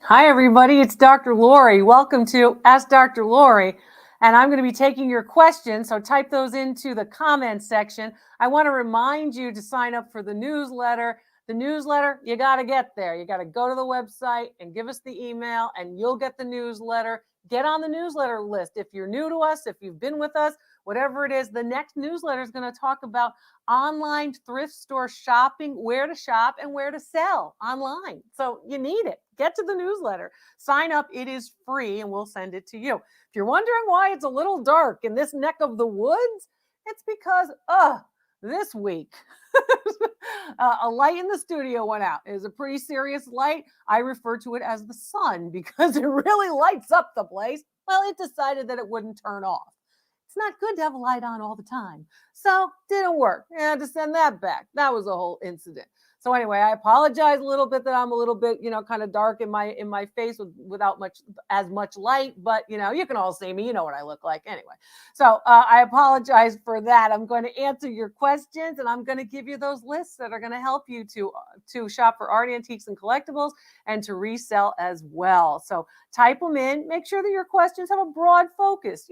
Hi, everybody. It's Dr. Lori. Welcome to Ask Dr. Lori. And I'm going to be taking your questions. So type those into the comments section. I want to remind you to sign up for the newsletter. The newsletter, you got to get there. You got to go to the website and give us the email, and you'll get the newsletter. Get on the newsletter list. If you're new to us, if you've been with us, whatever it is, the next newsletter is going to talk about online thrift store shopping, where to shop and where to sell online. So you need it. Get to the newsletter. Sign up. It is free, and we'll send it to you. If you're wondering why it's a little dark in this neck of the woods, it's because this week a light in the studio went out. It was a pretty serious light. I refer to it as the sun because it really lights up the place. Well, it decided that it wouldn't turn off. It's not good to have a light on all the time. So didn't work. I had to send that back. That was a whole incident. So anyway, I apologize a little bit that I'm a little bit, kind of dark in my face without as much light, but you can all see me. You know what I look like anyway. So I apologize for that. I'm going to answer your questions, and I'm going to give you those lists that are going to help you to shop for art, antiques, and collectibles, and to resell as well. So type them in. Make sure that your questions have a broad focus.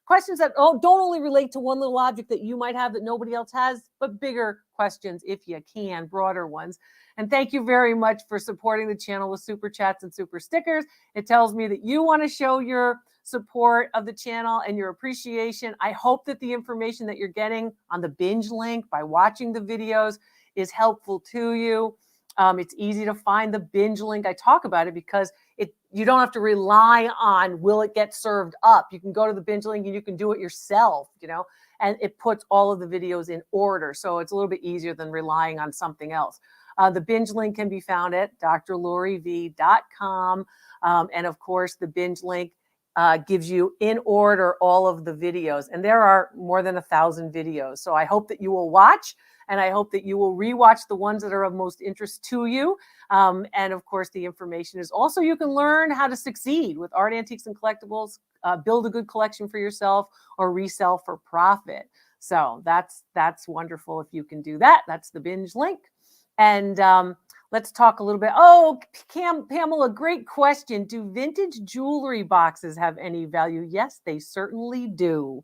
Questions that don't only relate to one little object that you might have that nobody else has, but bigger questions if you can, broader ones. And thank you very much for supporting the channel with super chats and super stickers. It tells me that you want to show your support of the channel and your appreciation. I hope that the information that you're getting on the binge link by watching the videos is helpful to you. It's easy to find the binge link. I talk about it because you don't have to rely on will it get served up. You can go to the binge link and you can do it yourself, and it puts all of the videos in order. So it's a little bit easier than relying on something else. The binge link can be found at drloriv.com. And of course, the binge link gives you in order all of the videos. And there are more than 1,000 videos. So I hope that you will watch. And I hope that you will rewatch the ones that are of most interest to you. And of course, the information is also you can learn how to succeed with art, antiques, and collectibles, build a good collection for yourself, or resell for profit. So that's wonderful if you can do that. That's the binge link. And let's talk a little bit. Oh, Pamela, great question. Do vintage jewelry boxes have any value? Yes, they certainly do.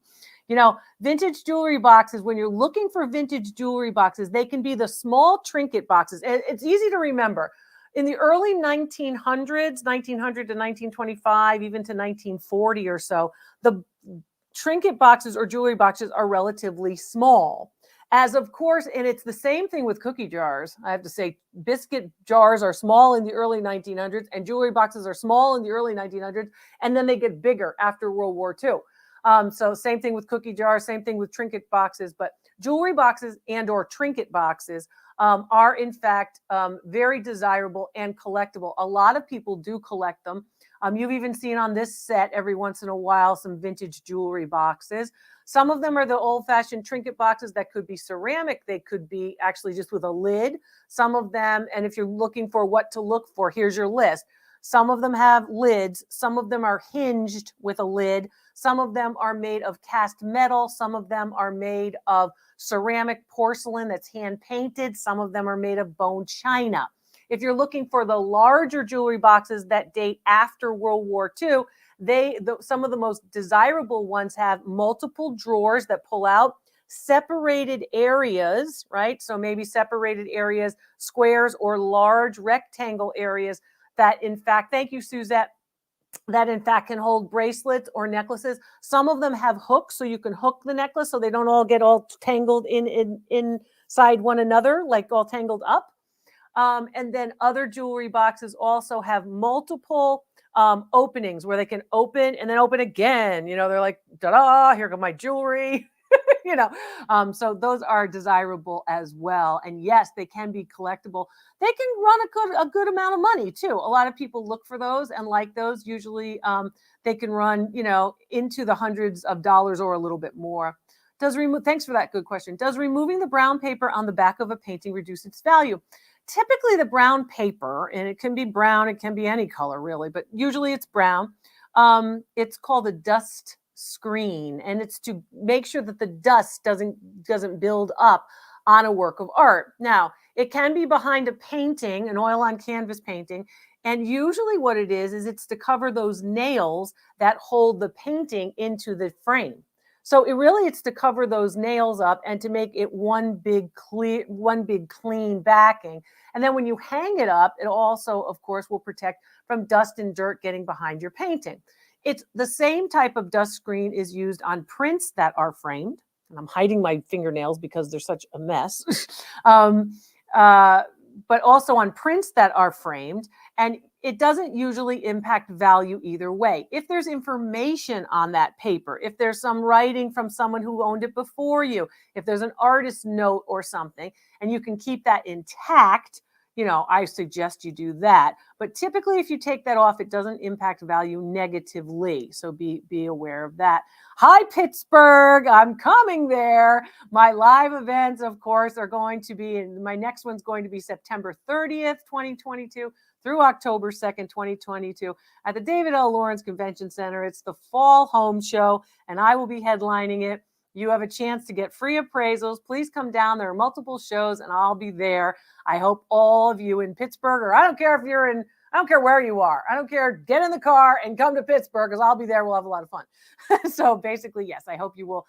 Vintage jewelry boxes, when you're looking for vintage jewelry boxes, they can be the small trinket boxes. It's easy to remember. In the early 1900s, 1900 to 1925, even to 1940 or so, the trinket boxes or jewelry boxes are relatively small. As of course, and it's the same thing with cookie jars. I have to say, biscuit jars are small in the early 1900s, and jewelry boxes are small in the early 1900s, and then they get bigger after World War II. So same thing with cookie jars, same thing with trinket boxes, but jewelry boxes and or trinket boxes are in fact very desirable and collectible. A lot of people do collect them. You've even seen on this set every once in a while some vintage jewelry boxes. Some of them are the old-fashioned trinket boxes that could be ceramic. They could be actually just with a lid. Some of them, and if you're looking for what to look for, here's your list. Some of them have lids. Some of them are hinged with a lid. Some of them are made of cast metal. Some of them are made of ceramic porcelain that's hand painted. Some of them are made of bone china. If you're looking for the larger jewelry boxes that date after World War II, some of the most desirable ones have multiple drawers that pull out, separated areas, right? So maybe separated areas, squares or large rectangle areas that in fact, thank you, Suzette, that in fact can hold bracelets or necklaces. Some of them have hooks, so you can hook the necklace so they don't all get all tangled inside one another, like all tangled up. And then other jewelry boxes also have multiple openings where they can open and then open again. They're like, ta-da, here comes my jewelry. So those are desirable as well. And yes, they can be collectible. They can run a good amount of money too. A lot of people look for those and like those. Usually they can run, into the hundreds of dollars or a little bit more. Thanks for that good question. Does removing the brown paper on the back of a painting reduce its value? Typically the brown paper, and it can be brown, it can be any color really, but usually it's brown. It's called a dust screen, and it's to make sure that the dust doesn't build up on a work of art. Now, it can be behind a painting, an oil on canvas painting, And usually what it is it's to cover those nails that hold the painting into the frame. So it's to cover those nails up and to make it one big clean backing. And then when you hang it up, it also, of course, will protect from dust and dirt getting behind your painting. It's the same type of dust screen is used on prints that are framed. And I'm hiding my fingernails because they're such a mess. um, but also on prints that are framed. And it doesn't usually impact value either way. If there's information on that paper, if there's some writing from someone who owned it before you, if there's an artist note or something, and you can keep that intact, I suggest you do that. But typically, if you take that off, it doesn't impact value negatively. So be aware of that. Hi, Pittsburgh. I'm coming there. My live events, of course, are going to be, my next one's going to be September 30th, 2022 through October 2nd, 2022 at the David L. Lawrence Convention Center. It's the Fall Home Show, and I will be headlining it. You have a chance to get free appraisals. Please come down. There are multiple shows, and I'll be there. I hope all of you in Pittsburgh, or I don't care where you are. I don't care. Get in the car and come to Pittsburgh because I'll be there. We'll have a lot of fun. So basically, yes, I hope you will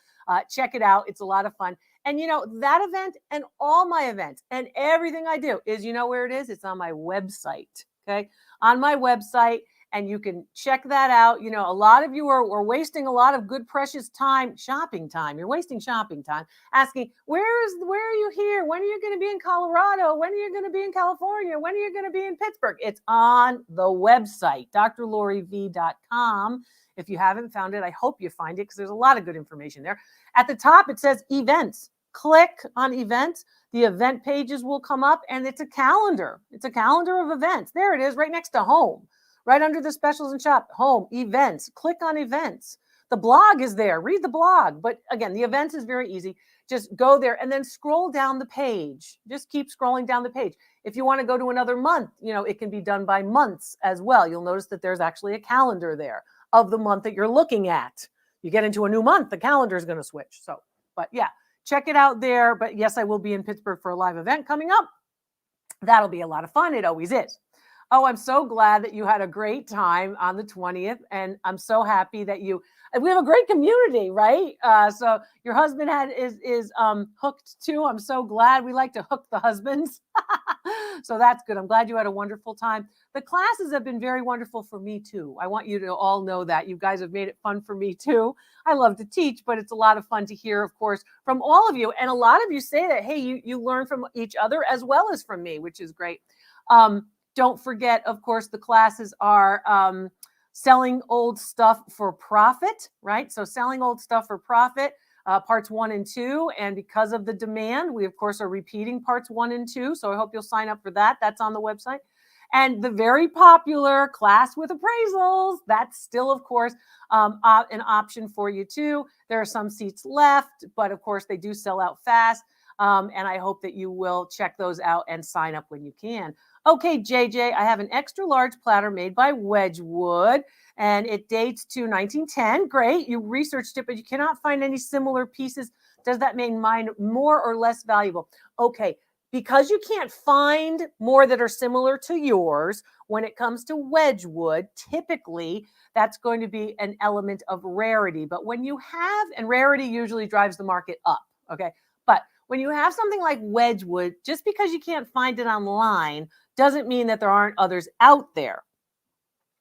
check it out. It's a lot of fun. And that event and all my events and everything I do is, where it is? It's on my website. Okay. On my website. And you can check that out. A lot of you are wasting a lot of good, precious shopping time. You're wasting shopping time asking, where are you here? When are you going to be in Colorado? When are you going to be in California? When are you going to be in Pittsburgh? It's on the website, drloriv.com. If you haven't found it, I hope you find it because there's a lot of good information there. At the top, it says events. Click on events. The event pages will come up and it's a calendar. It's a calendar of events. There it is right next to home. Right under the specials and shop, home, events, click on events. The blog is there, read the blog. But again, the events is very easy. Just go there and then scroll down the page. Just keep scrolling down the page. If you want to go to another month, it can be done by months as well. You'll notice that there's actually a calendar there of the month that you're looking at. You get into a new month, the calendar is going to switch. So, but yeah, check it out there. But yes, I will be in Pittsburgh for a live event coming up. That'll be a lot of fun. It always is. Oh, I'm so glad that you had a great time on the 20th. And I'm so happy that we have a great community, right? So your husband is hooked too. I'm so glad. We like to hook the husbands. So that's good. I'm glad you had a wonderful time. The classes have been very wonderful for me too. I want you to all know that. You guys have made it fun for me too. I love to teach, but it's a lot of fun to hear, of course, from all of you. And a lot of you say that, hey, you learn from each other as well as from me, which is great. Don't forget, of course, the classes are selling old stuff for profit, right? So selling old stuff for profit, parts 1 and 2. And because of the demand, we, of course, are repeating parts 1 and 2. So I hope you'll sign up for that. That's on the website. And the very popular class with appraisals, that's still, of course, an option for you too. There are some seats left, but of course, they do sell out fast. And I hope that you will check those out and sign up when you can. Okay, JJ, I have an extra large platter made by Wedgewood, and it dates to 1910. Great, you researched it, but you cannot find any similar pieces. Does that make mine more or less valuable? Okay, because you can't find more that are similar to yours, when it comes to Wedgewood, typically that's going to be an element of rarity. But when you have, and rarity usually drives the market up, okay? But when you have something like Wedgewood, just because you can't find it online doesn't mean that there aren't others out there.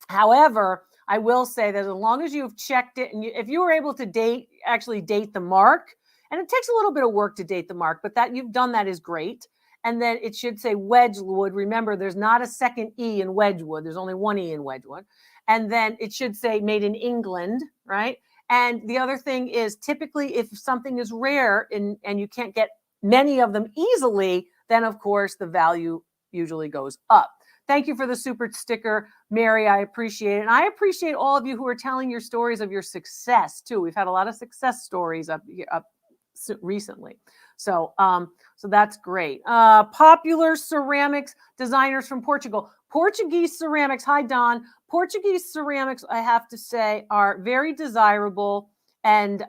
However, I will say that as long as you've checked it, and if you were able to actually date the mark, and it takes a little bit of work to date the mark, but that you've done that is great. And then it should say Wedgewood. Remember, there's not a second E in Wedgewood. There's only one E in Wedgewood. And then it should say made in England, right? And the other thing is typically if something is rare and you can't get many of them easily, then of course the value usually goes up. Thank you for the super sticker, Mary. I appreciate it. And I appreciate all of you who are telling your stories of your success too. We've had a lot of success stories up recently. So that's great. Popular ceramics designers from Portugal. Portuguese ceramics. Hi, Don. Portuguese ceramics, I have to say, are very desirable. And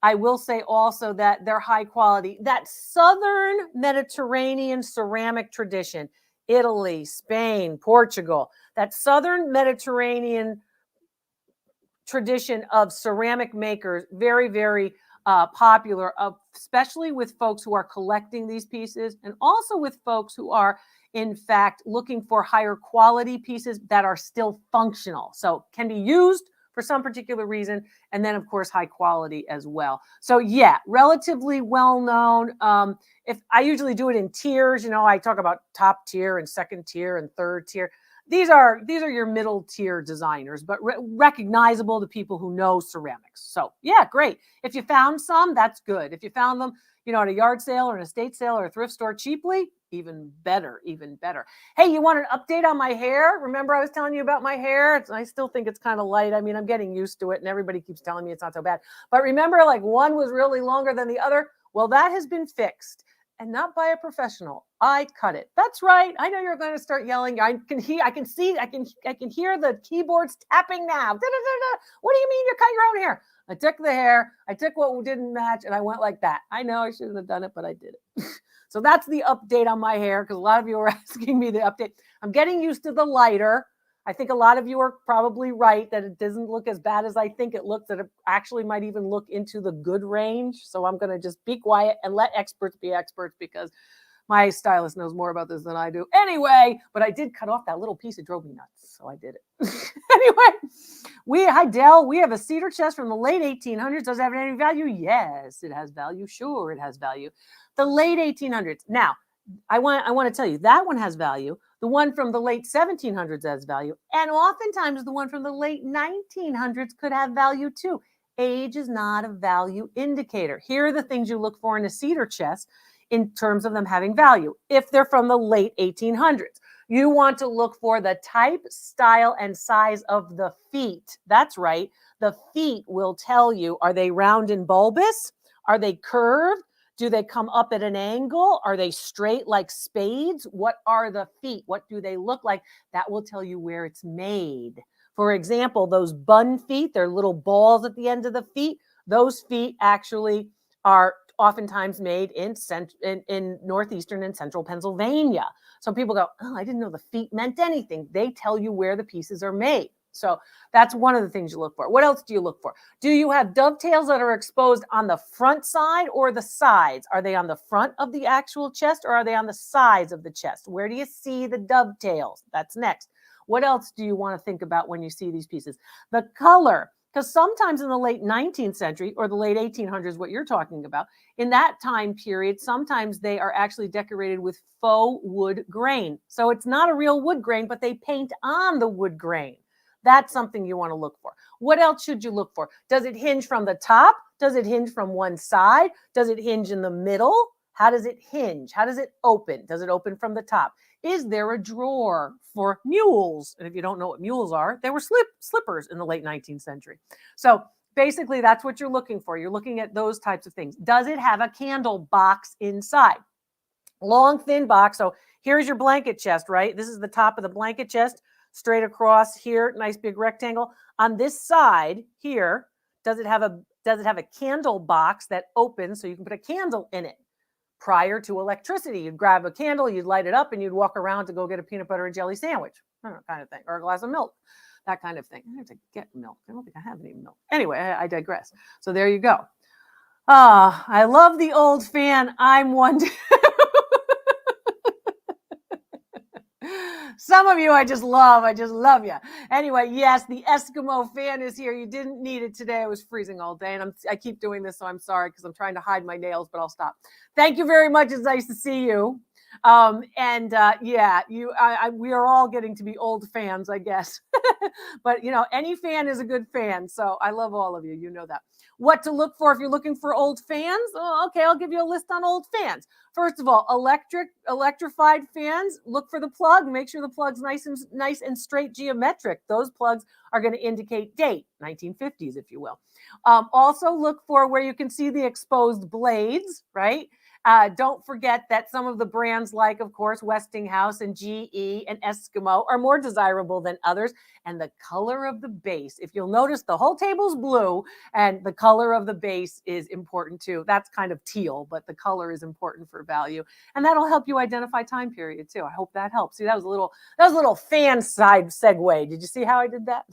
I will say also that they're high quality. That Southern Mediterranean ceramic tradition Italy, Spain, Portugal, that southern Mediterranean tradition of ceramic makers, very, very popular, especially with folks who are collecting these pieces and also with folks who are, in fact, looking for higher quality pieces that are still functional. So can be used for some particular reason, and then, of course, high quality as well. So, yeah, relatively well known. If I usually do it in tiers, I talk about top tier and second tier and third tier. These are your middle tier designers, but recognizable to people who know ceramics. So yeah, great. If you found some, that's good. If you found them, at a yard sale or an estate sale or a thrift store cheaply, even better, even better. Hey, you want an update on my hair? Remember I was telling you about my hair? I still think it's kind of light. I mean, I'm getting used to it and everybody keeps telling me it's not so bad. But remember, like one was really longer than the other? Well, that has been fixed. And not by a professional. I cut it. That's right. I know you're going to start yelling. I can hear the keyboards tapping now. Da-da-da-da. What do you mean you cut your own hair? I took the hair. I took what didn't match and I went like that. I know I shouldn't have done it, but I did it. So that's the update on my hair because a lot of you are asking me the update. I'm getting used to the lighter. I think a lot of you are probably right that it doesn't look as bad as I think it looks, that it actually might even look into the good range. So I'm going to just be quiet and let experts be experts because my stylist knows more about this than I do. Anyway, but I did cut off that little piece. It drove me nuts. So I did it. Anyway, hi, Dell. We have a cedar chest from the late 1800s. Does it have any value? Yes, it has value. Sure, it has value. The late 1800s. Now, I want to tell you that one has value. The one from the late 1700s has value. And oftentimes the one from the late 1900s could have value too. Age is not a value indicator. Here are the things you look for in a cedar chest in terms of them having value. If they're from the late 1800s, you want to look for the type, style, and size of the feet. That's right. The feet will tell you, are they round and bulbous? Are they curved? Do they come up at an angle? Are they straight like spades? What are the feet? What do they look like? That will tell you where it's made. For example, those bun feet, they're little balls at the end of the feet. Those feet actually are oftentimes made in northeastern and central Pennsylvania. So people go, oh, I didn't know the feet meant anything. They tell you where the pieces are made. So that's one of the things you look for. What else do you look for? Do you have dovetails that are exposed on the front side or the sides? Are they on the front of the actual chest or are they on the sides of the chest? Where do you see the dovetails? That's next. What else do you want to think about when you see these pieces? The color, because sometimes in the late 19th century or the late 1800s, what you're talking about, in that time period, sometimes they are actually decorated with faux wood grain. So it's not a real wood grain, but they paint on the wood grain. That's something you want to look for. What else should you look for? Does it hinge from the top? Does it hinge from one side? Does it hinge in the middle? How does it hinge? How does it open? Does it open from the top? Is there a drawer for mules? And if you don't know what mules are, they were slippers in the late 19th century. So basically, that's what you're looking for. You're looking at those types of things. Does it have a candle box inside? Long, thin box. So here's your blanket chest, right? This is the top of the blanket chest. Straight across here, nice big rectangle. On this side here, does it have a candle box that opens so you can put a candle in it? Prior to electricity, you'd grab a candle, you'd light it up, and you'd walk around to go get a peanut butter and jelly sandwich, kind of thing, or a glass of milk, that kind of thing. I have to get milk. I don't think I have any milk. Anyway, I digress. So there you go. I love the old fan. I'm one. Some of you I just love you. Anyway, yes, the Eskimo fan is here. You didn't need it today. It was freezing all day, and I keep doing this, so I'm sorry because I'm trying to hide my nails, but I'll stop. Thank you very much. It's nice to see you. We are all getting to be old fans, I guess. But any fan is a good fan. So I love all of you. You know that. What to look for if you're looking for old fans? Oh, okay, I'll give you a list on old fans. First of all, electrified fans. Look for the plug. Make sure the plug's nice and straight geometric. Those plugs are going to indicate date, 1950s, if you will. Also look for where you can see the exposed blades, right? Don't forget that some of the brands like, of course, Westinghouse and GE and Eskimo are more desirable than others. And the color of the base, if you'll notice, the whole table's blue and the color of the base is important too. That's kind of teal, but the color is important for value. And that'll help you identify time period too. I hope that helps. See, that was a little fan side segue. Did you see how I did that?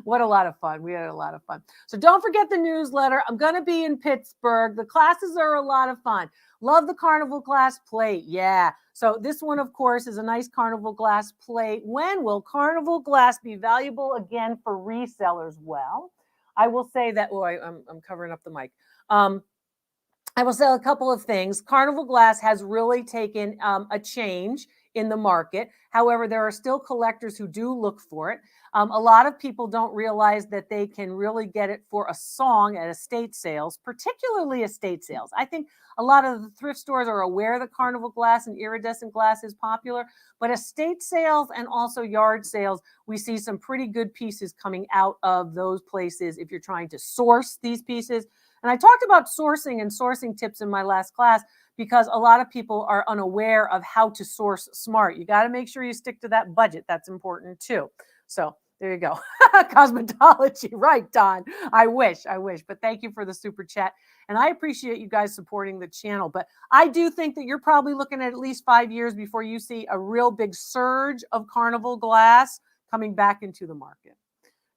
What a lot of fun. We had a lot of fun. So don't forget the newsletter. I'm going to be in Pittsburgh. The classes are a lot of fun. Love the carnival glass plate. Yeah. So this one, of course, is a nice carnival glass plate. When will carnival glass be valuable again for resellers? Well, I will say that, I'm covering up the mic. I will say a couple of things. Carnival glass has really taken a change in the market. However, there are still collectors who do look for it. A lot of people don't realize that they can really get it for a song at estate sales, particularly estate sales. I think a lot of the thrift stores are aware that carnival glass and iridescent glass is popular, but estate sales and also yard sales, we see some pretty good pieces coming out of those places if you're trying to source these pieces. And I talked about sourcing and sourcing tips in my last class because a lot of people are unaware of how to source smart. You got to make sure you stick to that budget. That's important too. So there you go. Cosmetology. Right, Don. I wish. But thank you for the super chat. And I appreciate you guys supporting the channel. But I do think that you're probably looking at least 5 years before you see a real big surge of carnival glass coming back into the market.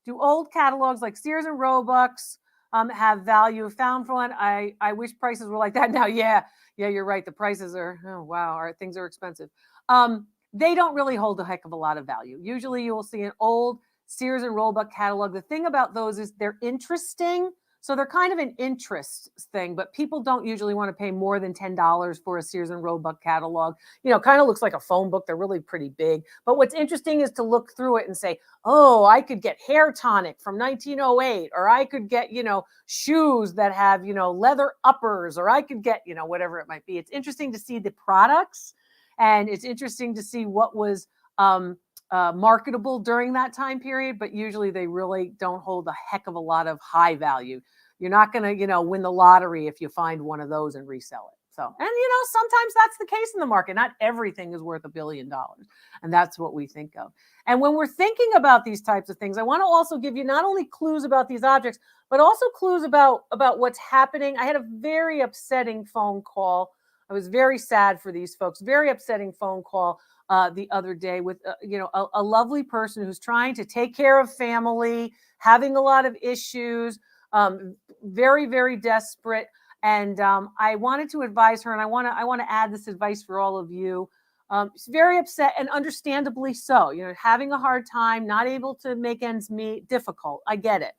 Do old catalogs like Sears and Roebuck's have value? Found one. I wish prices were like that now. Yeah, you're right. The prices are, oh, wow, things are expensive. They don't really hold a heck of a lot of value. Usually you will see an old Sears and Roebuck catalog. The thing about those is they're interesting. So they're kind of an interest thing, but people don't usually want to pay more than $10 for a Sears and Roebuck catalog. You know, kind of looks like a phone book. They're really pretty big. But what's interesting is to look through it and say, oh, I could get hair tonic from 1908, or I could get, shoes that have, leather uppers, or I could get, whatever it might be. It's interesting to see the products, and it's interesting to see what was marketable during that time period, but usually they really don't hold a heck of a lot of high value. You're not going to, win the lottery if you find one of those and resell it. So, and sometimes that's the case in the market. Not everything is worth $1 billion. And that's what we think of. And when we're thinking about these types of things, I want to also give you not only clues about these objects, but also clues about what's happening. I had a very upsetting phone call. I was very sad for these folks. Very upsetting phone call the other day with, a lovely person who's trying to take care of family, having a lot of issues, very, very desperate. And I wanted to advise her, and I want to add this advice for all of you. She's very upset, and understandably so. Having a hard time, not able to make ends meet, difficult. I get it.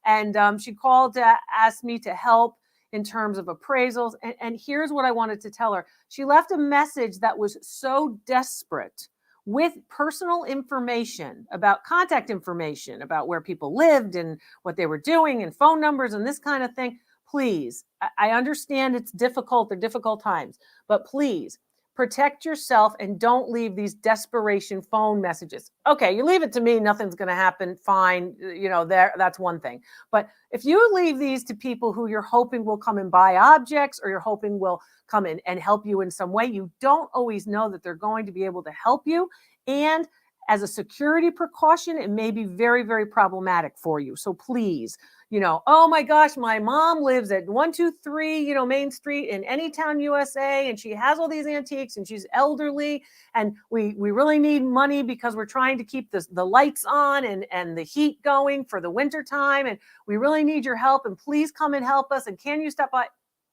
And she called to ask me to help in terms of appraisals. And here's what I wanted to tell her. She left a message that was so desperate with personal information, about contact information, about where people lived and what they were doing and phone numbers and this kind of thing. Please, I understand it's difficult. They're difficult times, but please protect yourself and don't leave these desperation phone messages. Okay, you leave it to me, nothing's going to happen. Fine. That's one thing. But if you leave these to people who you're hoping will come and buy objects, or you're hoping will come in and help you in some way, you don't always know that they're going to be able to help you. And as a security precaution, it may be very, very problematic for you. So please, oh my gosh, my mom lives at 123, Main Street in Anytown, USA, and she has all these antiques and she's elderly, and we really need money because we're trying to keep the lights on and the heat going for the winter time, and we really need your help, and please come and help us, and can you stop by?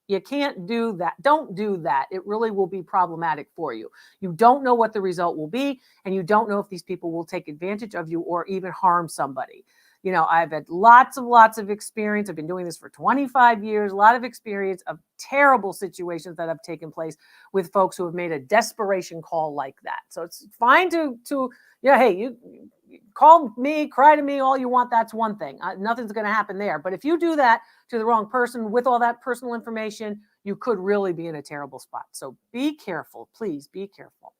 You can't do that. Don't do that. It really will be problematic for you. You don't know what the result will be, and you don't know if these people will take advantage of you or even harm somebody. I've had lots of experience. I've been doing this for 25 years, a lot of experience of terrible situations that have taken place with folks who have made a desperation call like that. So it's fine to hey, you call me, cry to me all you want. That's one thing. Nothing's going to happen there. But if you do that to the wrong person with all that personal information, you could really be in a terrible spot. So be careful. Please be careful.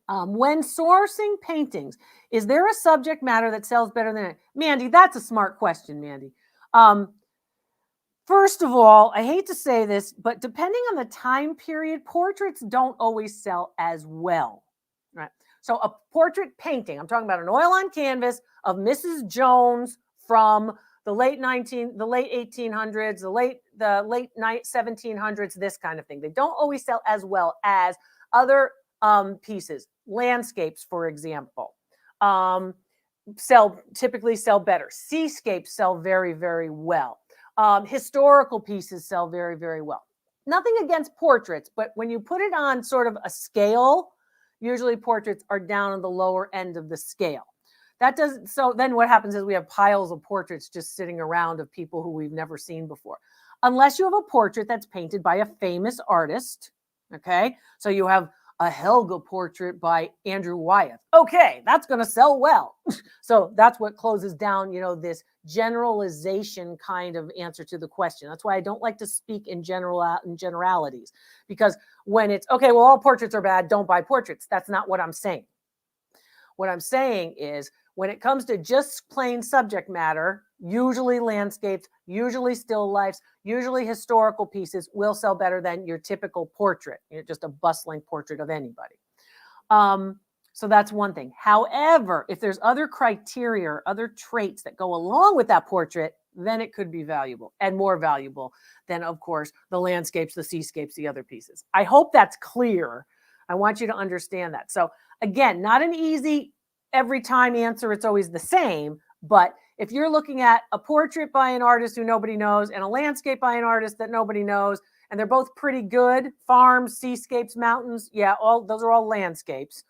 When sourcing paintings, is there a subject matter that sells better than it? Mandy, that's a smart question, Mandy. First of all, I hate to say this, but depending on the time period, portraits don't always sell as well, right? So a portrait painting, I'm talking about an oil on canvas of Mrs. Jones from the late 1800s, the late 1700s, this kind of thing. They don't always sell as well as other pieces. Landscapes, for example, typically sell better. Seascapes sell very, very well. Historical pieces sell very, very well. Nothing against portraits, but when you put it on sort of a scale, usually portraits are down on the lower end of the scale. So then what happens is we have piles of portraits just sitting around of people who we've never seen before. Unless you have a portrait that's painted by a famous artist, okay? So you have a Helga portrait by Andrew Wyeth. Okay, that's going to sell well. So that's what closes down, this generalization kind of answer to the question. That's why I don't like to speak in generalities, because when it's, okay, well, all portraits are bad, don't buy portraits. That's not what I'm saying. What I'm saying is when it comes to just plain subject matter, usually landscapes, usually still lifes, usually historical pieces will sell better than your typical portrait, just a bustling portrait of anybody. So that's one thing. However, if there's other criteria or other traits that go along with that portrait, then it could be valuable and more valuable than, of course, the landscapes, the seascapes, the other pieces. I hope that's clear. I want you to understand that. So again, not an easy every time answer, it's always the same. But if you're looking at a portrait by an artist who nobody knows and a landscape by an artist that nobody knows, and they're both pretty good, farms, seascapes, mountains, yeah, those are all landscapes.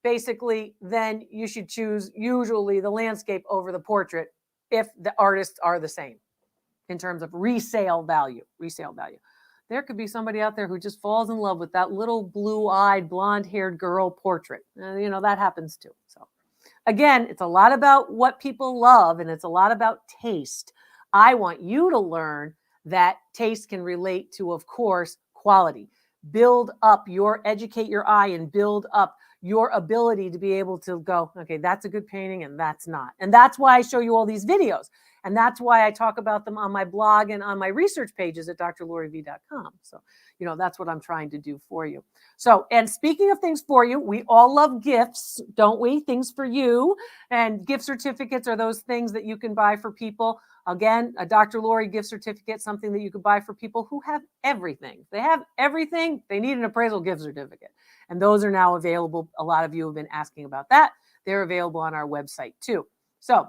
Basically, then you should choose usually the landscape over the portrait if the artists are the same in terms of resale value. There could be somebody out there who just falls in love with that little blue-eyed, blonde-haired girl portrait. That happens too. So again, it's a lot about what people love, and it's a lot about taste. I want you to learn that taste can relate to, of course, quality. Educate your eye and build up your ability to be able to go, okay, that's a good painting and that's not. And that's why I show you all these videos. And that's why I talk about them on my blog and on my research pages at drloriv.com. So, that's what I'm trying to do for you. So, and speaking of things for you, we all love gifts, don't we? Things for you. And gift certificates are those things that you can buy for people. Again, a Dr. Lori gift certificate, something that you could buy for people who have everything. If they have everything, they need an appraisal gift certificate. And those are now available. A lot of you have been asking about that. They're available on our website too. So,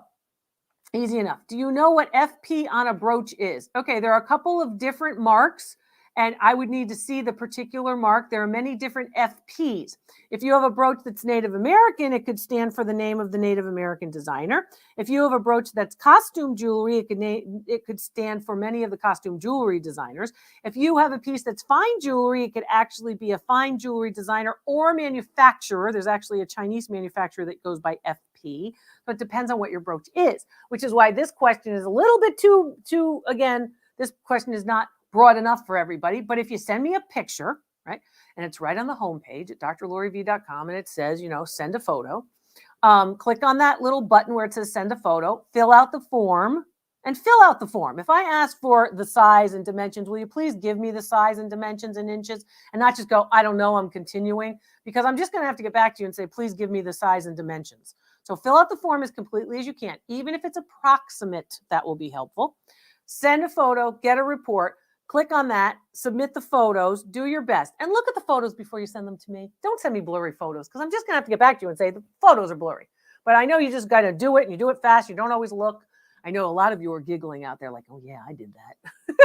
easy enough. Do you know what FP on a brooch is? Okay, there are a couple of different marks, and I would need to see the particular mark. There are many different FPs. If you have a brooch that's Native American, it could stand for the name of the Native American designer. If you have a brooch that's costume jewelry, it could stand for many of the costume jewelry designers. If you have a piece that's fine jewelry, it could actually be a fine jewelry designer or manufacturer. There's actually a Chinese manufacturer that goes by FP. So it depends on what your brooch is, which is why this question is a little bit again, this question is not broad enough for everybody. But if you send me a picture, right, and it's right on the homepage at drloriv.com, and it says, send a photo, click on that little button where it says send a photo, fill out the form. If I ask for the size and dimensions, will you please give me the size and dimensions in inches and not just go, I don't know, I'm continuing, because I'm just going to have to get back to you and say, please give me the size and dimensions. So fill out the form as completely as you can. Even if it's approximate, that will be helpful. Send a photo, get a report, click on that, submit the photos, do your best. And look at the photos before you send them to me. Don't send me blurry photos, because I'm just going to have to get back to you and say the photos are blurry. But I know you just got to do it, and you do it fast. You don't always look. I know a lot of you are giggling out there like, oh, yeah, I did that.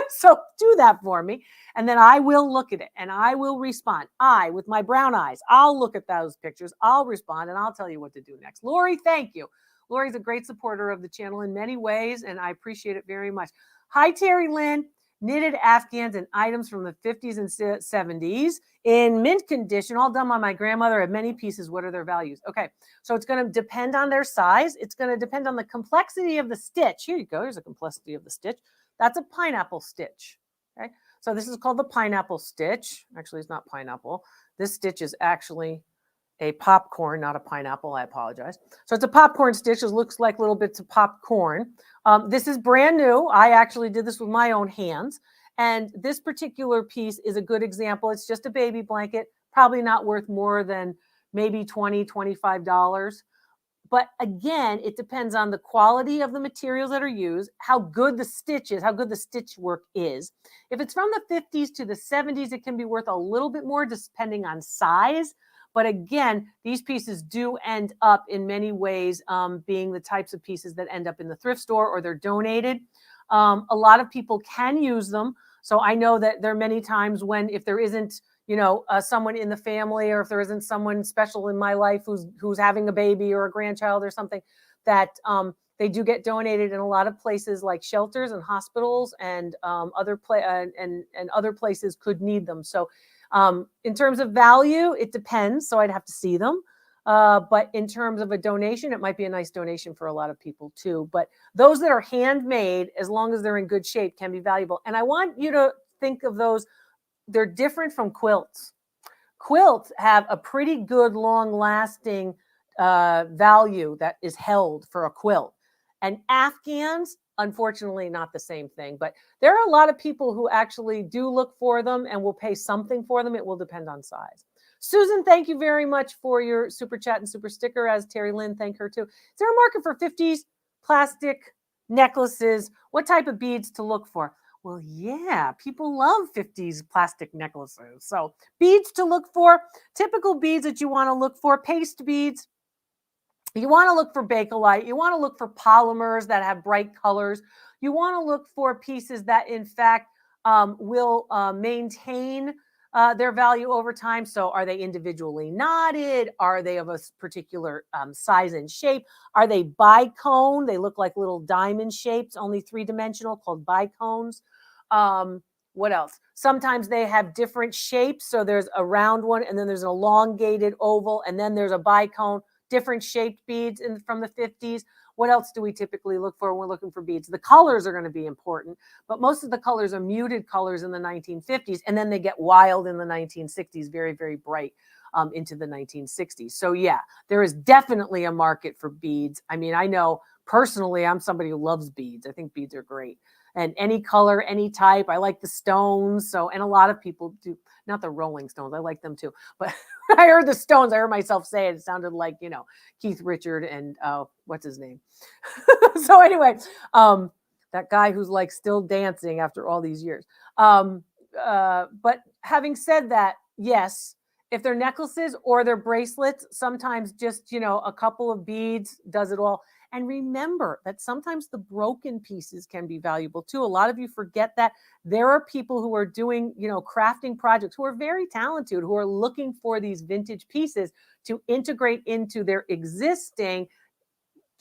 So do that for me. And then I will look at it and I will respond. With my brown eyes, I'll look at those pictures. I'll respond and I'll tell you what to do next. Lori, thank you. Lori's a great supporter of the channel in many ways, and I appreciate it very much. Hi, Terry Lynn. Knitted Afghans and items from the 50s and 70s in mint condition, all done by my grandmother. I have many pieces. What are their values? Okay, so it's going to depend on their size. It's going to depend on the complexity of the stitch. Here you go. Here's a complexity of the stitch. That's a pineapple stitch. Okay, so this is called the pineapple stitch. Actually, it's not pineapple. This stitch is actually a popcorn, not a pineapple. I apologize. So it's a popcorn stitch. It looks like little bits of popcorn. This is brand new. I actually did this with my own hands. And this particular piece is a good example. It's just a baby blanket, probably not worth more than maybe $20, $25. But again, it depends on the quality of the materials that are used, how good the stitch is, how good the stitch work is. If it's from the 50s to the 70s, it can be worth a little bit more depending on size. But again, these pieces do end up in many ways being the types of pieces that end up in the thrift store or they're donated. A lot of people can use them. So I know that there are many times when if there isn't someone in the family, or if there isn't someone special in my life who's having a baby or a grandchild or something, that they do get donated in a lot of places like shelters and hospitals and other places could need them. So in terms of value, it depends. So I'd have to see them. But in terms of a donation, it might be a nice donation for a lot of people too. But those that are handmade, as long as they're in good shape, can be valuable. And I want you to think of those. They're different from quilts. Quilts have a pretty good long-lasting value that is held for a quilt. And Afghans, unfortunately, not the same thing. But there are a lot of people who actually do look for them and will pay something for them. It will depend on size. Susan, thank you very much for your super chat and super sticker, as Terry Lynn, thank her too. Is there a market for 50s plastic necklaces? What type of beads to look for? Well, yeah, people love 50s plastic necklaces. So beads to look for, typical beads that you want to look for, paste beads. You want to look for Bakelite. You want to look for polymers that have bright colors. You want to look for pieces that, in fact, will maintain their value over time. So are they individually knotted? Are they of a particular size and shape? Are they bicone? They look like little diamond shapes, only three-dimensional, called bicones. What else? Sometimes they have different shapes. So there's a round one, and then there's an elongated oval, and then there's a bicone, different shaped beads from the 50s. What else do we typically look for when we're looking for beads? The colors are going to be important, but most of the colors are muted colors in the 1950s, and then they get wild in the 1960s, very, very bright into the 1960s. So yeah, there is definitely a market for beads. I mean, I know personally, I'm somebody who loves beads. I think beads are great. And any color, any type. I like the stones. So, and a lot of people do, not the Rolling Stones. I like them too. But I heard the Stones. I heard myself say it. It sounded like, Keith Richard and what's his name? So anyway, that guy who's like still dancing after all these years. But having said that, yes, if they're necklaces or they're bracelets, sometimes just, a couple of beads does it all. And remember that sometimes the broken pieces can be valuable too. A lot of you forget that. There are people who are doing, crafting projects who are very talented, who are looking for these vintage pieces to integrate into their existing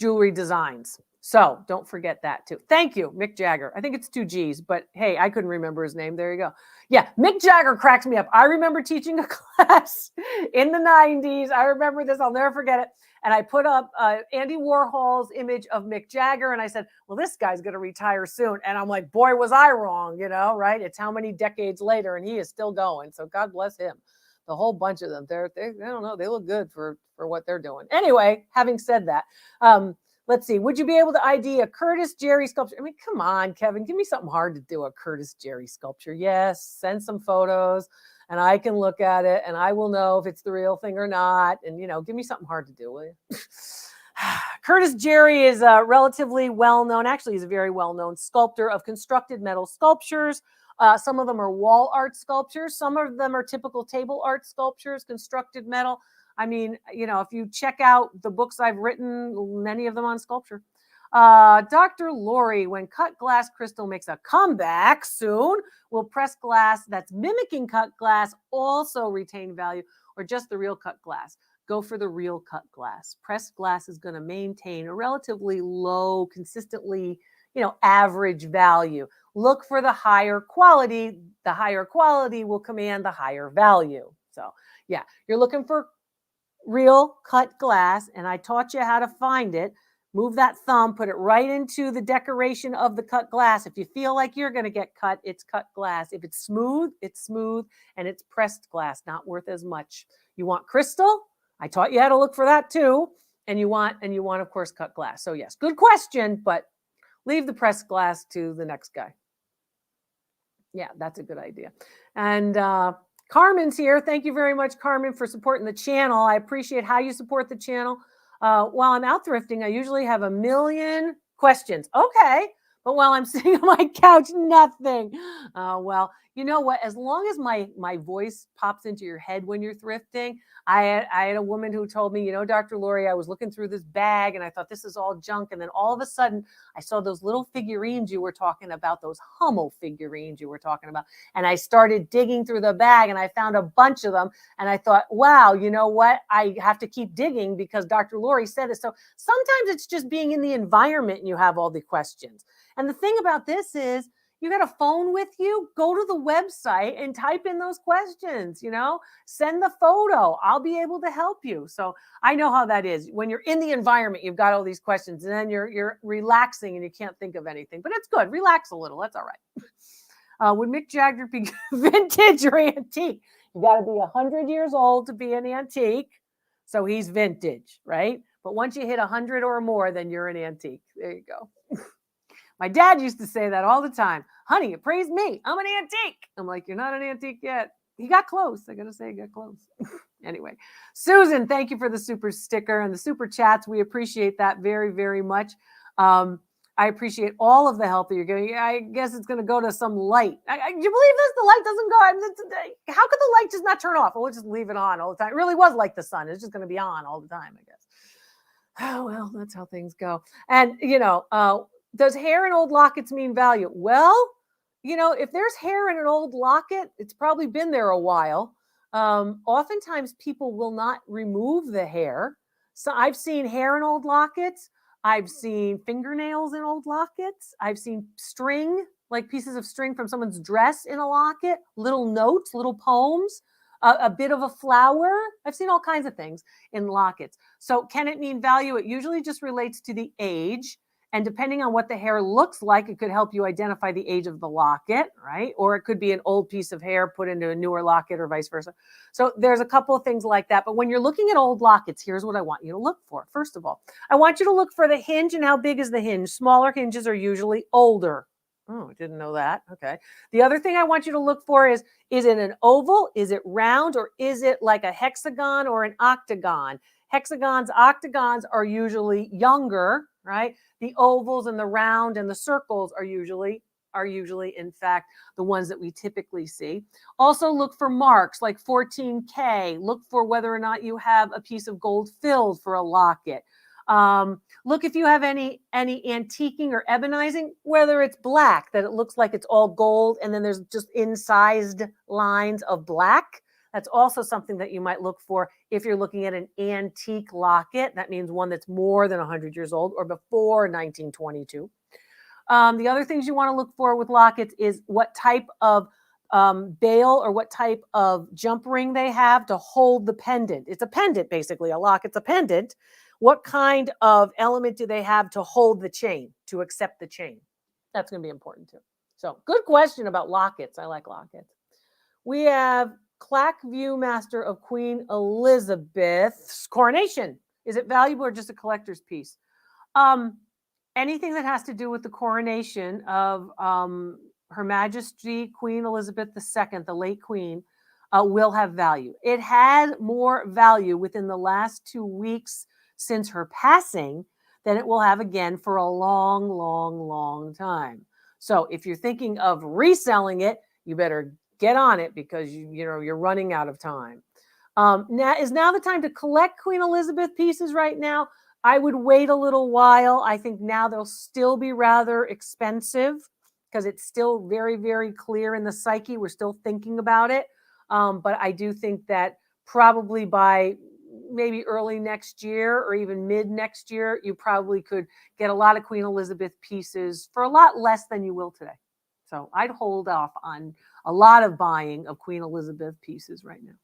jewelry designs. So don't forget that too. Thank you, Mick Jagger. I think it's 2 G's, but hey, I couldn't remember his name. There you go. Yeah, Mick Jagger cracks me up. I remember teaching a class in the 90s. I remember this. I'll never forget it. And I put up Andy Warhol's image of Mick Jagger. And I said, well, this guy's going to retire soon. And I'm like, boy, was I wrong, right? It's how many decades later, and he is still going. So God bless him. The whole bunch of them, they I don't know, they look good for what they're doing. Anyway, having said that, let's see. Would you be able to ID a Curtis Jerry sculpture? I mean, come on, Kevin, give me something hard to do a Curtis Jerry sculpture. Yes, send some photos and I can look at it and I will know if it's the real thing or not. And, give me something hard to do, will you? Curtis Jerry is a relatively well-known, actually he's a very well-known sculptor of constructed metal sculptures. Some of them are wall art sculptures. Some of them are typical table art sculptures, constructed metal. I mean, if you check out the books I've written, many of them on sculpture. Dr. Lori, when cut glass crystal makes a comeback soon, will pressed glass that's mimicking cut glass also retain value, or just the real cut glass? Go for the real cut glass. Pressed glass is going to maintain a relatively low, consistently, average value. Look for the higher quality. The higher quality will command the higher value. So yeah, you're looking for real cut glass, and I taught you how to find it. Move that thumb, put it right into the decoration of the cut glass. If you feel like you're going to get cut, it's cut glass. If it's smooth, and it's pressed glass, not worth as much. You want crystal? I taught you how to look for that too. And you want, of course, cut glass. So yes, good question, but leave the pressed glass to the next guy. Yeah, that's a good idea. And Carmen's here. Thank you very much, Carmen, for supporting the channel. I appreciate how you support the channel. While I'm out thrifting, I usually have a million questions. Okay. But while I'm sitting on my couch, nothing. Well, you know what? As long as my voice pops into your head when you're thrifting, I had a woman who told me, Dr. Lori, I was looking through this bag and I thought this is all junk. And then all of a sudden I saw those little figurines you were talking about, those Hummel figurines you were talking about. And I started digging through the bag and I found a bunch of them. And I thought, wow, you know what? I have to keep digging because Dr. Lori said it. So sometimes it's just being in the environment and you have all the questions. And the thing about this is, you got a phone with you, go to the website and type in those questions, send the photo. I'll be able to help you. So I know how that is. When you're in the environment, you've got all these questions and then you're relaxing and you can't think of anything, but it's good. Relax a little. That's all right. Would Mick Jagger be vintage or antique? You got to be 100 years old to be an antique. So he's vintage, right? But once you hit 100 or more, then you're an antique. There you go. My dad used to say that all the time. Honey, appraise me. I'm an antique. I'm like, you're not an antique yet. He got close. I got to say, he got close. Anyway, Susan, thank you for the super sticker and the super chats. We appreciate that very, very much. I appreciate all of the help that you're giving. I guess it's going to go to some light. You believe this? The light doesn't go. How could the light just not turn off? We'll just leave it on all the time. It really was like the sun. It's just going to be on all the time, I guess. Oh, well, that's how things go. And, does hair in old lockets mean value? Well, if there's hair in an old locket, it's probably been there a while. Oftentimes people will not remove the hair. So I've seen hair in old lockets. I've seen fingernails in old lockets. I've seen string, like pieces of string from someone's dress in a locket, little notes, little poems, a bit of a flower. I've seen all kinds of things in lockets. So can it mean value? It usually just relates to the age. And depending on what the hair looks like, it could help you identify the age of the locket, right? Or it could be an old piece of hair put into a newer locket or vice versa. So there's a couple of things like that. But when you're looking at old lockets, here's what I want you to look for. First of all, I want you to look for the hinge and how big is the hinge. Smaller hinges are usually older. Oh, I didn't know that. Okay. The other thing I want you to look for is it an oval? Is it round? Or is it like a hexagon or an octagon? Hexagons, octagons are usually younger, right? The ovals and the round and the circles are usually, in fact, the ones that we typically see. Also look for marks like 14K. Look for whether or not you have a piece of gold filled for a locket. Look if you have any antiquing or ebonizing, whether it's black, that it looks like it's all gold and then there's just incised lines of black. That's also something that you might look for if you're looking at an antique locket. That means one that's more than 100 years old or before 1922. The other things you want to look for with lockets is what type of bail or what type of jump ring they have to hold the pendant. It's a pendant, basically. A locket's a pendant. What kind of element do they have to hold the chain, to accept the chain? That's going to be important too. So good question about lockets. I like lockets. We have Clack Viewmaster of Queen Elizabeth's coronation. Is it valuable or just a collector's piece? Anything that has to do with the coronation of Her Majesty Queen Elizabeth II, the late Queen, will have value. It had more value within the last 2 weeks since her passing than it will have again for a long, long, long time. So if you're thinking of reselling it, you better get on it because you're running out of time. Now is the time to collect Queen Elizabeth pieces right now? I would wait a little while. I think now they'll still be rather expensive because it's still very, very clear in the psyche. We're still thinking about it. But I do think that probably by maybe early next year or even mid next year, you probably could get a lot of Queen Elizabeth pieces for a lot less than you will today. So I'd hold off on a lot of buying of Queen Elizabeth pieces right now.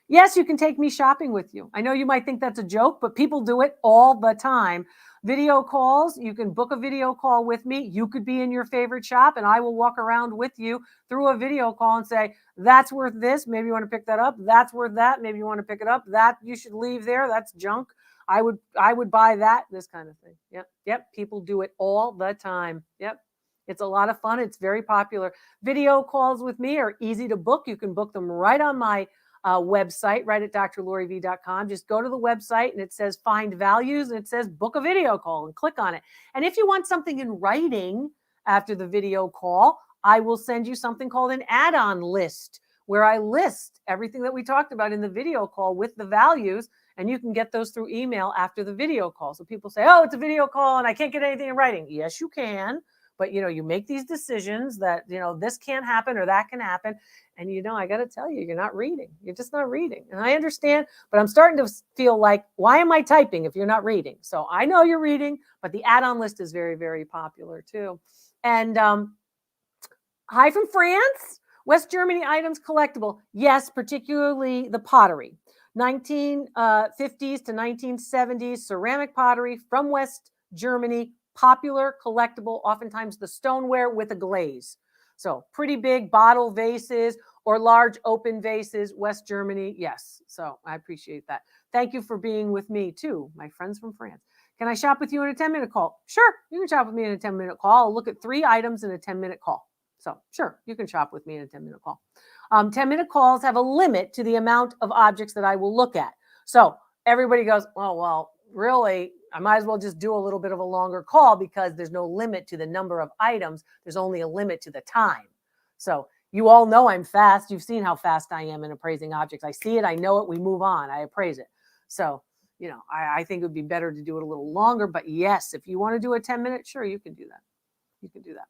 Yes, you can take me shopping with you. I know you might think that's a joke, but people do it all the time. Video calls, you can book a video call with me. You could be in your favorite shop and I will walk around with you through a video call and say, that's worth this. Maybe you want to pick that up. That's worth that. Maybe you want to pick it up. That you should leave there. That's junk. I would buy that, this kind of thing. Yep. Yep. People do it all the time. Yep. It's a lot of fun. It's very popular. Video calls with me are easy to book. You can book them right on my website, right at drloriv.com. Just go to the website and it says find values and it says book a video call and click on it. And if you want something in writing after the video call, I will send you something called an add-on list where I list everything that we talked about in the video call with the values, and you can get those through email after the video call. So people say, oh, it's a video call and I can't get anything in writing. Yes, you can. But, you make these decisions that, this can't happen or that can happen. And, I got to tell you, you're not reading. You're just not reading. And I understand, but I'm starting to feel like, why am I typing if you're not reading? So I know you're reading, but the add-on list is very, very popular too. And hi from France, West Germany items collectible. Yes, particularly the pottery. 1950s to 1970s ceramic pottery from West Germany. Popular, collectible, oftentimes the stoneware with a glaze. So pretty big bottle vases or large open vases, West Germany, yes. So I appreciate that. Thank you for being with me too, my friends from France. Can I shop with you in a 10-minute call? Sure, you can shop with me in a 10-minute call. I'll look at 3 items in a 10-minute call. So sure, you can shop with me in a 10-minute call. 10-minute calls have a limit to the amount of objects that I will look at. So everybody goes, oh, well, really, I might as well just do a little bit of a longer call because there's no limit to the number of items. There's only a limit to the time. So you all know I'm fast. You've seen how fast I am in appraising objects. I see it. I know it. We move on. I appraise it. So, I think it would be better to do it a little longer. But yes, if you want to do a 10-minute, sure, you can do that. You can do that.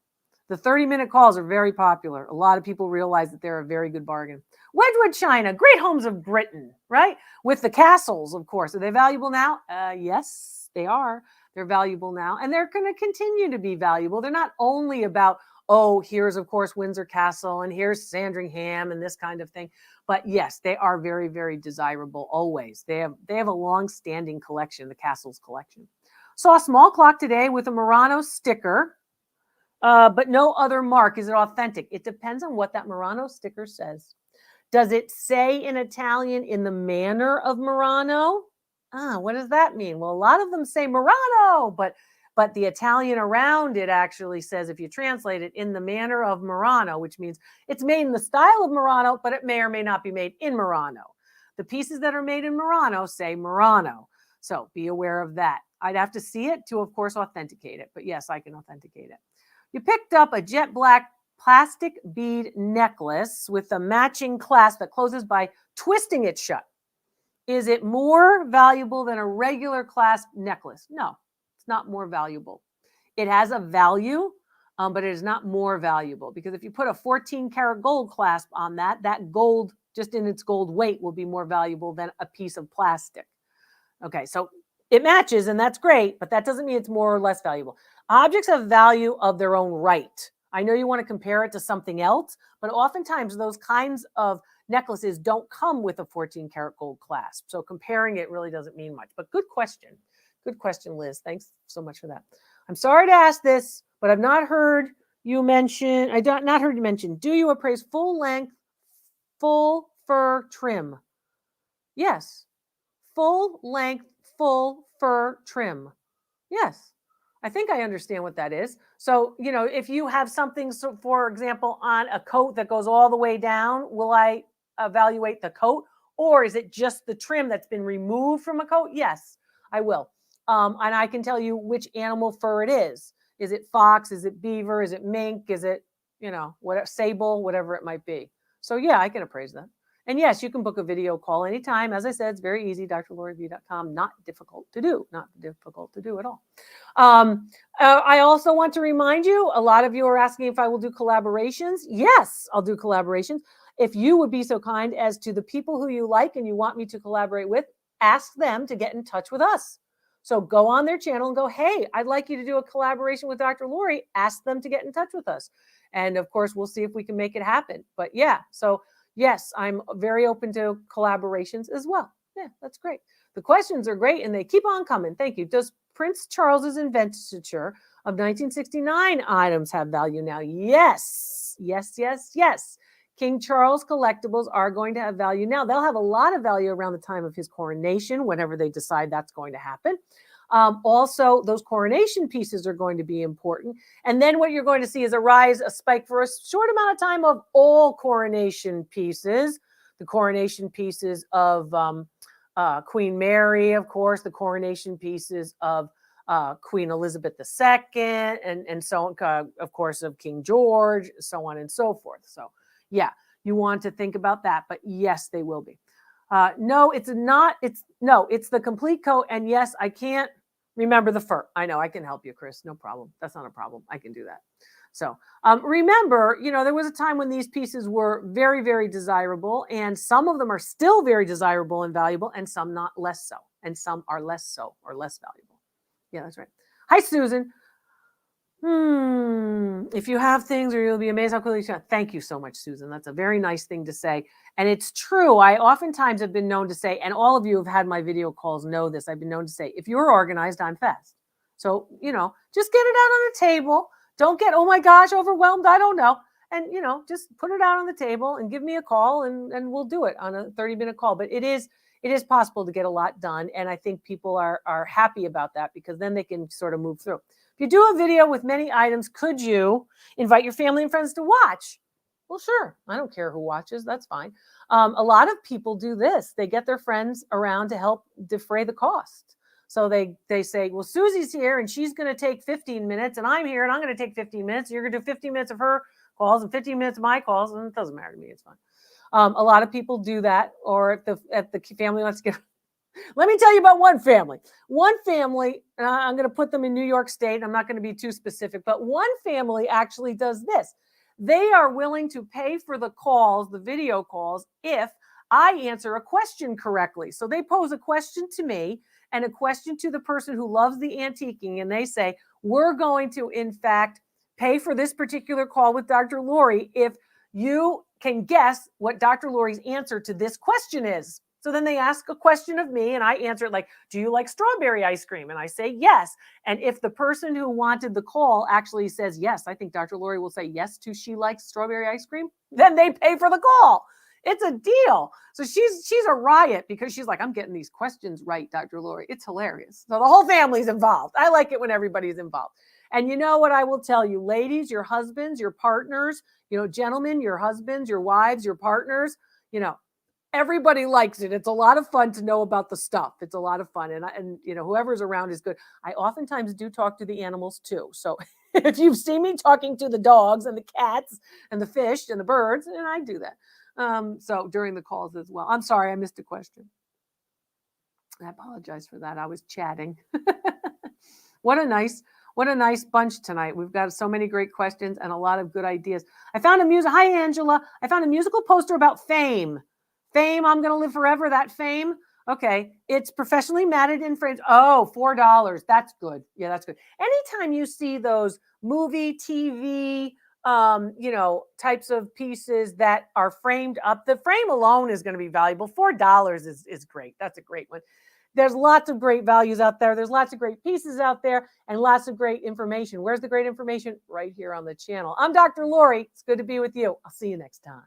The 30-minute calls are very popular. A lot of people realize that they're a very good bargain. Wedgewood china, great homes of Britain, right? With the castles, of course. Are they valuable now? Yes, they are. They're valuable now. And they're going to continue to be valuable. They're not only about, oh, here's, of course, Windsor Castle, and here's Sandringham and this kind of thing. But yes, they are very, very desirable always. They have a long-standing collection, the Castles collection. Saw a small clock today with a Murano sticker. But no other mark. Is it authentic? It depends on what that Murano sticker says. Does it say in Italian in the manner of Murano? What does that mean? Well, a lot of them say Murano, but the Italian around it actually says, if you translate it, in the manner of Murano, which means it's made in the style of Murano, but it may or may not be made in Murano. The pieces that are made in Murano say Murano. So be aware of that. I'd have to see it to, of course, authenticate it. But yes, I can authenticate it. You picked up a jet black plastic bead necklace with a matching clasp that closes by twisting it shut. Is it more valuable than a regular clasp necklace? No, it's not more valuable. It has a value, but it is not more valuable, because if you put a 14-karat gold clasp on that gold, just in its gold weight, will be more valuable than a piece of plastic. Okay, so it matches, and that's great, but that doesn't mean it's more or less valuable. Objects have value of their own right. I know you want to compare it to something else, but oftentimes those kinds of necklaces don't come with a 14-karat gold clasp. So comparing it really doesn't mean much. But good question. Good question, Liz. Thanks so much for that. I'm sorry to ask this, but I've not heard you mention, do you appraise full length, full fur trim? Yes. Full length, full fur trim. Yes. I think I understand what that is. So, if you have something, so for example, on a coat that goes all the way down, will I evaluate the coat? Or is it just the trim that's been removed from a coat? Yes, I will. And I can tell you which animal fur it is. Is it fox? Is it beaver? Is it mink? Is it, whatever, sable, whatever it might be. So yeah, I can appraise that. And yes, you can book a video call anytime. As I said, it's very easy, drloriv.com. Not difficult to do. Not difficult to do at all. I also want to remind you, a lot of you are asking if I will do collaborations. Yes, I'll do collaborations. If you would be so kind as to the people who you like and you want me to collaborate with, ask them to get in touch with us. So go on their channel and go, hey, I'd like you to do a collaboration with Dr. Lori. Ask them to get in touch with us. And of course, we'll see if we can make it happen. But yeah, so Yes, I'm very open to collaborations as well. Yeah, that's great. The questions are great and they keep on coming. Thank you. Does Prince Charles's investiture of 1969 items have value now? Yes, yes, yes, yes. King Charles collectibles are going to have value now. They'll have a lot of value around the time of his coronation, whenever they decide that's going to happen. Also, those coronation pieces are going to be important. And then what you're going to see is a spike for a short amount of time of all coronation pieces. The coronation pieces of Queen Mary, of course, the coronation pieces of Queen Elizabeth II, and so on, of course, of King George, so on and so forth. So, yeah, you want to think about that. But yes, they will be. No, it's not. It's the complete coat. And yes, I can't remember the fur. I know I can help you, Chris. No problem. That's not a problem. I can do that. So remember, there was a time when these pieces were very, very desirable, and some of them are still very desirable and valuable, and some not less so, and some are less so or less valuable. Yeah, that's right. Hi, Susan. If you have things, or you'll be amazed how quickly you can. Thank you so much, Susan. That's a very nice thing to say. And it's true. I oftentimes have been known to say, and all of you have had my video calls know this, I've been known to say, if you're organized, I'm fast. So, just get it out on the table. Don't get, oh my gosh, overwhelmed. I don't know. And, just put it out on the table and give me a call and we'll do it on a 30-minute call. But it is possible to get a lot done. And I think people are happy about that, because then they can sort of move through. If you do a video with many items, could you invite your family and friends to watch? Well, sure. I don't care who watches. That's fine. A lot of people do this. They get their friends around to help defray the cost. So they say, well, Susie's here and she's going to take 15 minutes and I'm here and I'm going to take 15 minutes. You're going to do 15 minutes of her calls and 15 minutes of my calls. And it doesn't matter to me. It's fine. A lot of people do that. Or if the family wants to get... Let me tell you about one family. One family, I'm going to put them in New York State. I'm not going to be too specific, but one family actually does this. They are willing to pay for the calls, the video calls, if I answer a question correctly. So they pose a question to me and a question to the person who loves the antiquing, and they say, we're going to, in fact, pay for this particular call with Dr. Lori if you can guess what Dr. Lori's answer to this question is. So then they ask a question of me and I answer it like, do you like strawberry ice cream? And I say yes. And if the person who wanted the call actually says yes, I think Dr. Lori will say yes to she likes strawberry ice cream, then they pay for the call. It's a deal. So she's a riot, because she's like, I'm getting these questions right, Dr. Lori. It's hilarious. So the whole family's involved. I like it when everybody's involved. And you know what I will tell you, ladies, your husbands, your partners, gentlemen, your husbands, your wives, your partners, everybody likes it. It's a lot of fun to know about the stuff. It's a lot of fun. And whoever's around is good. I oftentimes do talk to the animals too. So if you've seen me talking to the dogs and the cats and the fish and the birds, and I do that. So during the calls as well. I'm sorry, I missed a question. I apologize for that. I was chatting. What a nice bunch tonight. We've got so many great questions and a lot of good ideas. Hi, Angela. I found a musical poster about fame. Fame, I'm going to live forever, that fame. Okay, it's professionally matted in frames. Oh, $4. That's good. Yeah, that's good. Anytime you see those movie, TV, types of pieces that are framed up, the frame alone is going to be valuable. $4 is great. That's a great one. There's lots of great values out there. There's lots of great pieces out there and lots of great information. Where's the great information? Right here on the channel. I'm Dr. Lori. It's good to be with you. I'll see you next time.